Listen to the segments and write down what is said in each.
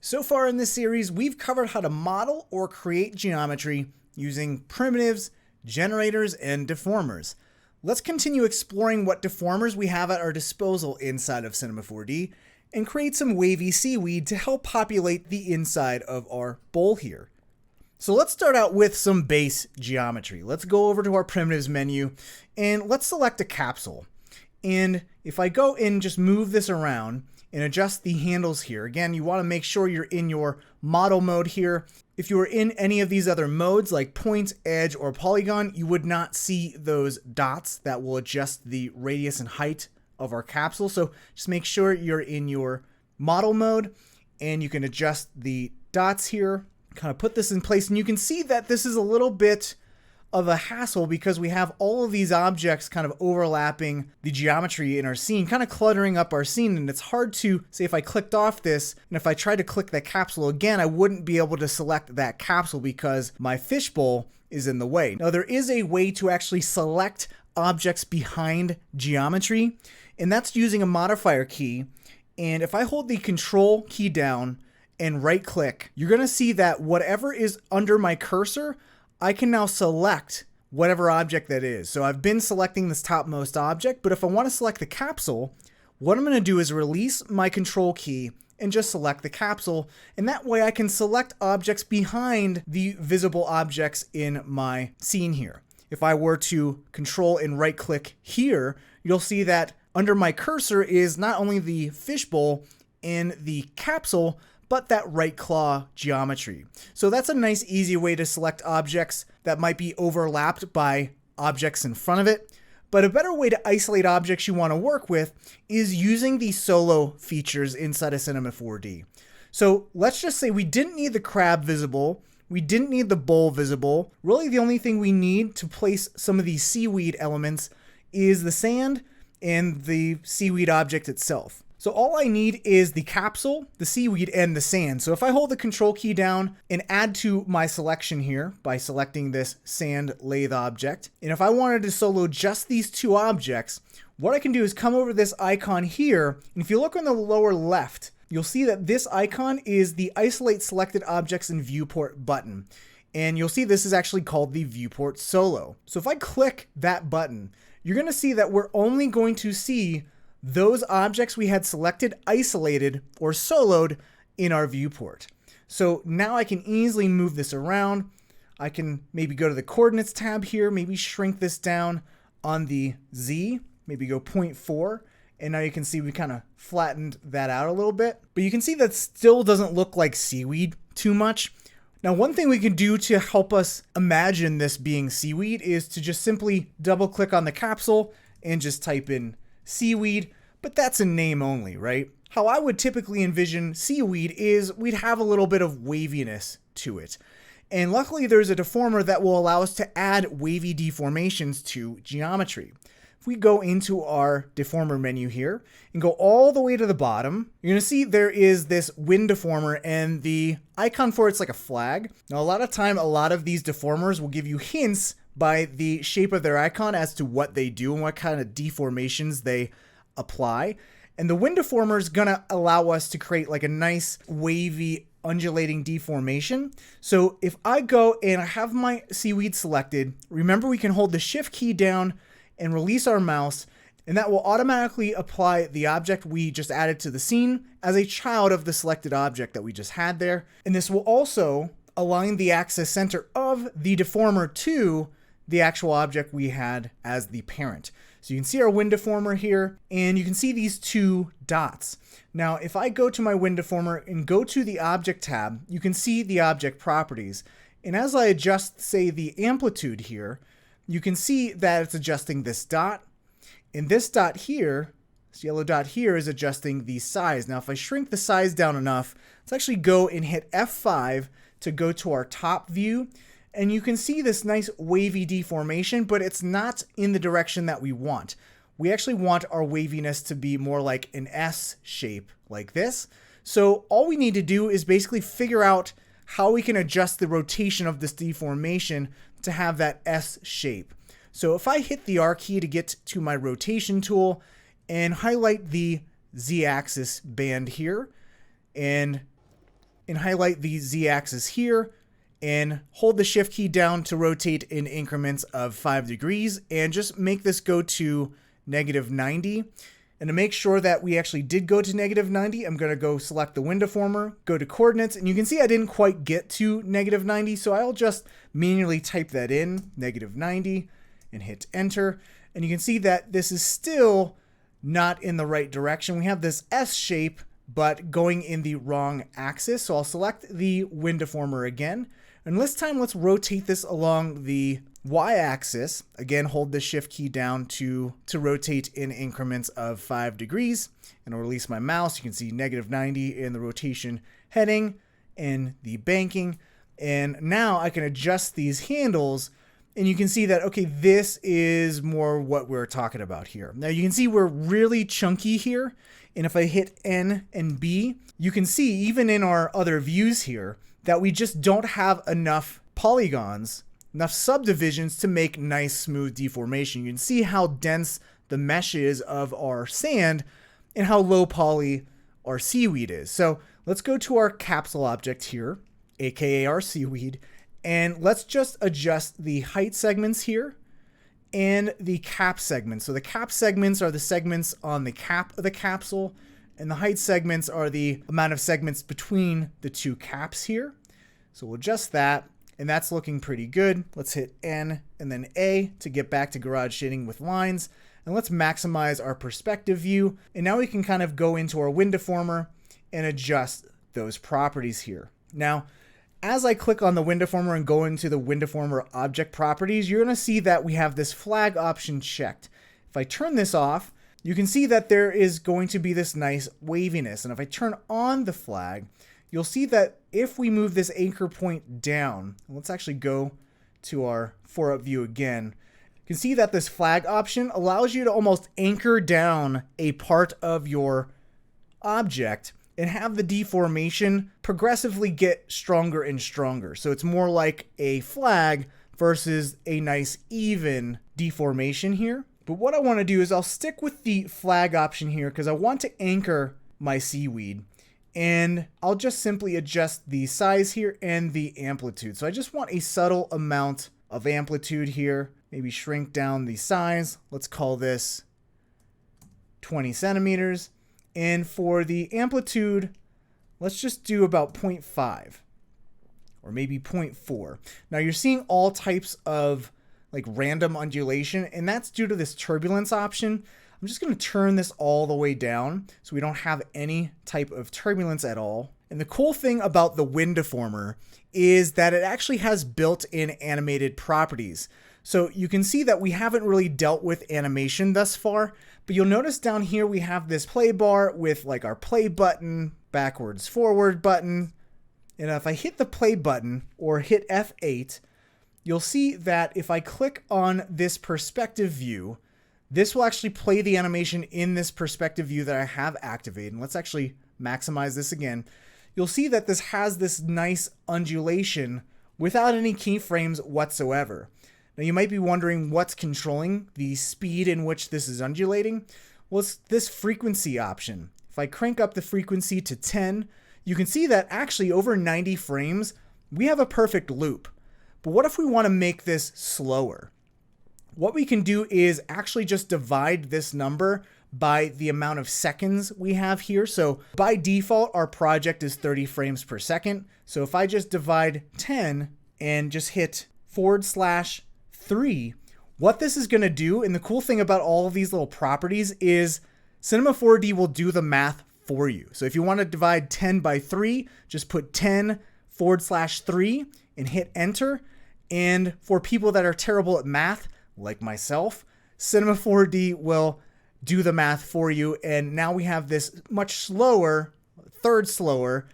So far in this series, we've covered how to model or create geometry using primitives, generators, and deformers. Let's continue exploring what deformers we have at our disposal inside of Cinema 4D and create some wavy seaweed to help populate the inside of our bowl here. So let's start out with some base geometry. Let's go over to our primitives menu and let's select a capsule. And if I go and just move this around and adjust the handles here, again, you want to make sure you're in your model mode here. If you were in any of these other modes like point, edge, or polygon, you would not see those dots that will adjust the radius and height of our capsule. So just make sure you're in your model mode and you can adjust the dots here, kind of put this in place. And you can see that this is a little bit of a hassle because we have all of these objects kind of overlapping the geometry in our scene, kind of cluttering up our scene. And it's hard to say if I clicked off this and if I tried to click that capsule again, I wouldn't be able to select that capsule because my fishbowl is in the way. Now there is a way to actually select objects behind geometry, and that's using a modifier key. And if I hold the control key down and right click, you're going to see that whatever is under my cursor, I can now select whatever object that is. So I've been selecting this topmost object, but if I want to select the capsule, what I'm going to do is release my control key and just select the capsule. And that way I can select objects behind the visible objects in my scene here. If I were to control and right click here, you'll see that under my cursor is not only the fishbowl in the capsule, but that right claw geometry. So that's a nice easy way to select objects that might be overlapped by objects in front of it. But a better way to isolate objects you want to work with is using the solo features inside of Cinema 4D. So let's just say we didn't need the crab visible. We didn't need the bowl visible. Really the only thing we need to place some of these seaweed elements is the sand and the seaweed object itself. So all I need is the capsule, the seaweed, and the sand. So if I hold the control key down and add to my selection here by selecting this sand lathe object, and if I wanted to solo just these two objects, what I can do is come over this icon here, and if you look on the lower left, you'll see that this icon is the Isolate Selected Objects in Viewport button. And you'll see this is actually called the Viewport Solo. So if I click that button, you're going to see that we're only going to see those objects we had selected, isolated, or soloed in our viewport. So now I can easily move this around. I can maybe go to the coordinates tab here, maybe shrink this down on the Z, maybe go 0.4. And now you can see we kind of flattened that out a little bit. But you can see that still doesn't look like seaweed too much. Now, one thing we can do to help us imagine this being seaweed is to just simply double click on the capsule and just type in seaweed, but that's a name only, right? How I would typically envision seaweed is we'd have a little bit of waviness to it. And luckily there's a deformer that will allow us to add wavy deformations to geometry. If we go into our deformer menu here and go all the way to the bottom, you're going to see there is this wind deformer and the icon for it's like a flag. Now a lot of these deformers will give you hints by the shape of their icon as to what they do and what kind of deformations they apply. And the wind deformer is going to allow us to create like a nice wavy undulating deformation. So if I go and I have my seaweed selected, remember we can hold the shift key down and release our mouse, and that will automatically apply the object we just added to the scene as a child of the selected object that we just had there. And this will also align the axis center of the deformer to the actual object we had as the parent. So you can see our wind deformer here, and you can see these two dots. Now, if I go to my wind deformer and go to the object tab, you can see the object properties. And as I adjust, say, the amplitude here, you can see that it's adjusting this dot. And this dot here, this yellow dot here, is adjusting the size. Now, if I shrink the size down enough, let's actually go and hit F5 to go to our top view. And you can see this nice wavy deformation, but it's not in the direction that we want. We actually want our waviness to be more like an S shape like this. So all we need to do is basically figure out how we can adjust the rotation of this deformation to have that S shape. So if I hit the R key to get to my rotation tool and highlight the Z-axis band here and and highlight the Z-axis here and hold the shift key down to rotate in increments of 5 degrees and just make this go to -90. And to make sure that we actually did go to -90, I'm going to go select the wind deformer, go to coordinates, and you can see I didn't quite get to -90, so I'll just manually type that in, -90, and hit enter. And you can see that this is still not in the right direction. We have this S shape, but going in the wrong axis. So I'll select the wind deformer again. And this time, let's rotate this along the Y-axis. Again, hold the shift key down to rotate in increments of 5 degrees. And I'll release my mouse. You can see -90 in the rotation heading and the banking. And now I can adjust these handles. And you can see that, okay, this is more what we're talking about here. Now you can see we're really chunky here. And if I hit N and B, you can see even in our other views here that we just don't have enough polygons, enough subdivisions to make nice smooth deformation. You can see how dense the mesh is of our sand and how low poly our seaweed is. So let's go to our capsule object here, aka our seaweed, and let's just adjust the height segments here and the cap segments. So the cap segments are the segments on the cap of the capsule, and the height segments are the amount of segments between the two caps here. So we'll adjust that, and that's looking pretty good. Let's hit N and then A to get back to garage shading with lines. And let's maximize our perspective view. And now we can kind of go into our wind deformer and adjust those properties here. Now, as I click on the wind deformer and go into the wind deformer object properties, you're going to see that we have this flag option checked. If I turn this off, you can see that there is going to be this nice waviness. And if I turn on the flag, you'll see that if we move this anchor point down, let's actually go to our 4-up view again. You can see that this flag option allows you to almost anchor down a part of your object and have the deformation progressively get stronger and stronger. So it's more like a flag versus a nice even deformation here. But what I want to do is I'll stick with the flag option here because I want to anchor my seaweed. And I'll just simply adjust the size here and the amplitude. So I just want a subtle amount of amplitude here. Maybe shrink down the size. Let's call this 20 centimeters. And for the amplitude, let's just do about 0.5 or maybe 0.4. Now you're seeing all types of like random undulation, and that's due to this turbulence option. I'm just going to turn this all the way down so we don't have any type of turbulence at all. And the cool thing about the wind deformer is that it actually has built-in animated properties. So you can see that we haven't really dealt with animation thus far, but you'll notice down here we have this play bar with like our play button, backwards forward button. And if I hit the play button or hit F8, you'll see that if I click on this perspective view, this will actually play the animation in this perspective view that I have activated. And let's actually maximize this again. You'll see that this has this nice undulation without any keyframes whatsoever. Now you might be wondering what's controlling the speed in which this is undulating. Well, it's this frequency option. If I crank up the frequency to 10, you can see that actually over 90 frames, we have a perfect loop. But what if we want to make this slower? What we can do is actually just divide this number by the amount of seconds we have here. So by default, our project is 30 frames per second. So if I just divide 10 and just hit /3, what this is going to do, and the cool thing about all of these little properties is Cinema 4D will do the math for you. So if you want to divide 10 by 3, just put 10/3 and hit enter. And for people that are terrible at math, like myself, Cinema 4D will do the math for you. And now we have this much slower, third slower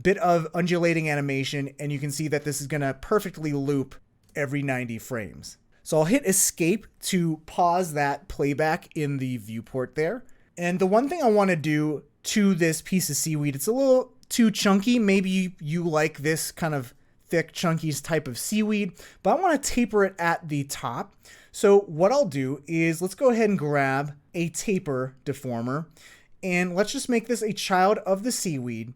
bit of undulating animation. And you can see that this is going to perfectly loop every 90 frames. So I'll hit escape to pause that playback in the viewport there. And the one thing I want to do to this piece of seaweed, it's a little too chunky. Maybe you like this kind of thick, chunky type of seaweed, but I want to taper it at the top. So what I'll do is let's go ahead and grab a taper deformer, and let's just make this a child of the seaweed.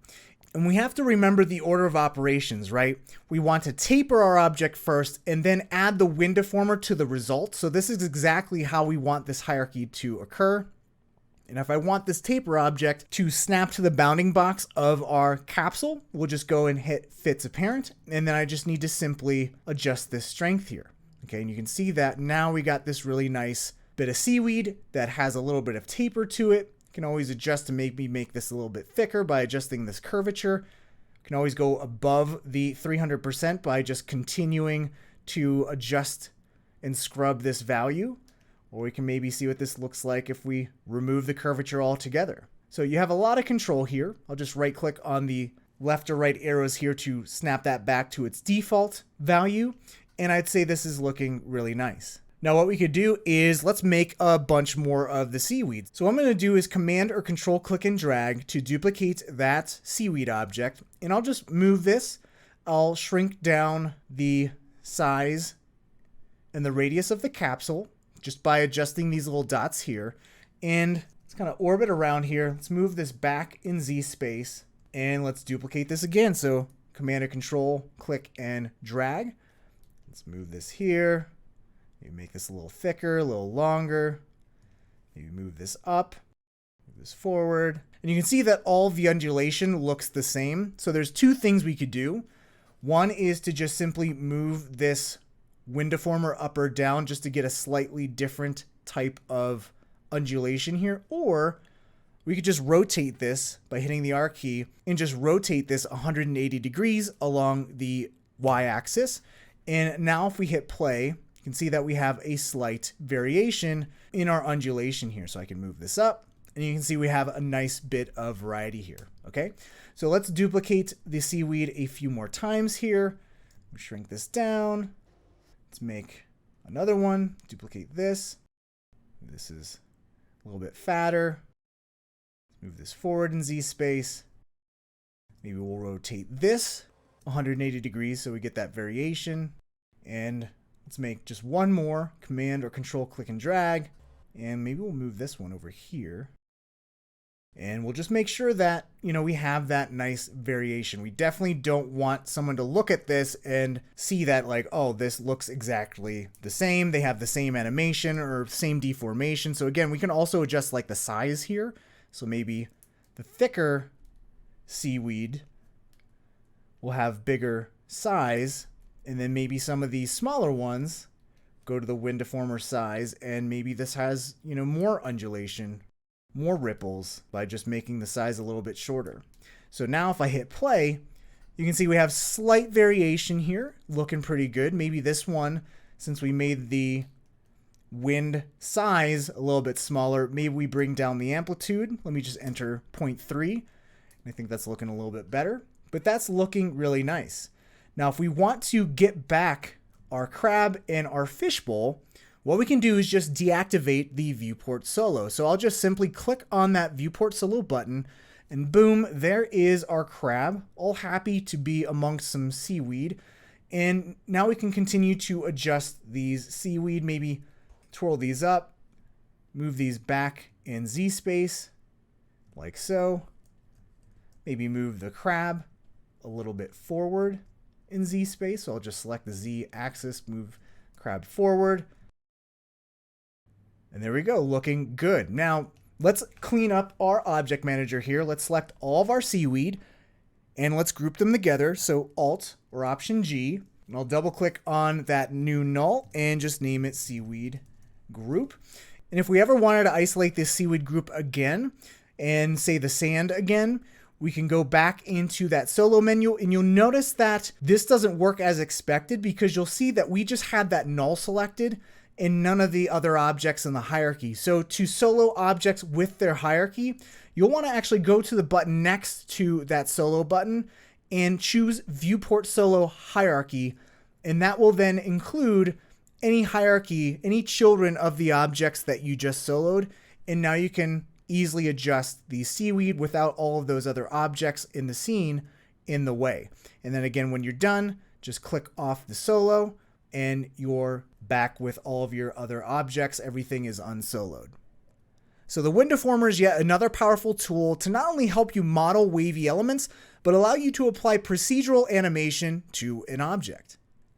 And we have to remember the order of operations, right? We want to taper our object first and then add the wind deformer to the result. So this is exactly how we want this hierarchy to occur. And if I want this taper object to snap to the bounding box of our capsule, we'll just go and hit fits apparent. And then I just need to simply adjust this strength here. Okay, and you can see that now we got this really nice bit of seaweed that has a little bit of taper to it. You can always adjust to maybe make this a little bit thicker by adjusting this curvature. You can always go above the 300% by just continuing to adjust and scrub this value. Or we can maybe see what this looks like if we remove the curvature altogether. So you have a lot of control here. I'll just right click on the left or right arrows here to snap that back to its default value. And I'd say this is looking really nice. Now what we could do is let's make a bunch more of the seaweed. So what I'm going to do is Command or Control click and drag to duplicate that seaweed object. And I'll just move this. I'll shrink down the size and the radius of the capsule just by adjusting these little dots here. And let's kind of orbit around here. Let's move this back in Z space and let's duplicate this again. So Command or Control, click and drag. Let's move this here. Maybe make this a little thicker, a little longer. Maybe move this up, move this forward. And you can see that all the undulation looks the same. So there's two things we could do. One is to just simply move this wind deformer up or down just to get a slightly different type of undulation here, or we could just rotate this by hitting the R key and just rotate this 180 degrees along the y-axis. And now if we hit play, you can see that we have a slight variation in our undulation here. So I can move this up and you can see we have a nice bit of variety here. Okay, so let's duplicate the seaweed a few more times here. We'll shrink this down. Let's make another one, duplicate this. This is a little bit fatter. Move this forward in Z space. Maybe we'll rotate this 180 degrees so we get that variation. And let's make just one more, Command or Control click and drag. And maybe we'll move this one over here. And we'll just make sure that, we have that nice variation. We definitely don't want someone to look at this and see that like, oh, this looks exactly the same. They have the same animation or same deformation. So again, we can also adjust like the size here. So maybe the thicker seaweed will have bigger size. And then maybe some of these smaller ones go to the wind deformer size. And maybe this has, more undulation, more ripples by just making the size a little bit shorter. So now if I hit play, you can see we have slight variation here, looking pretty good. Maybe this one, since we made the wind size a little bit smaller, maybe we bring down the amplitude. Let me just enter 0.3. I think that's looking a little bit better, but that's looking really nice. Now, if we want to get back our crab and our fishbowl, what we can do is just deactivate the viewport solo. So I'll just simply click on that viewport solo button and boom, there is our crab, all happy to be amongst some seaweed. And now we can continue to adjust these seaweed, maybe twirl these up, move these back in Z space, like so. Maybe move the crab a little bit forward in Z space. So I'll just select the Z axis, move crab forward. And there we go, looking good. Now, let's clean up our object manager here. Let's select all of our seaweed and let's group them together. So Alt or Option G, and I'll double click on that new null and just name it seaweed group. And if we ever wanted to isolate this seaweed group again and say the sand again, we can go back into that solo menu and you'll notice that this doesn't work as expected because you'll see that we just had that null selected and none of the other objects in the hierarchy. So to solo objects with their hierarchy, you'll want to actually go to the button next to that solo button and choose Viewport Solo Hierarchy. And that will then include any hierarchy, any children of the objects that you just soloed. And now you can easily adjust the seaweed without all of those other objects in the scene in the way. And then again, when you're done, just click off the solo and you're back with all of your other objects. Everything is unsoloed. So the wind deformer is yet another powerful tool to not only help you model wavy elements, but allow you to apply procedural animation to an object.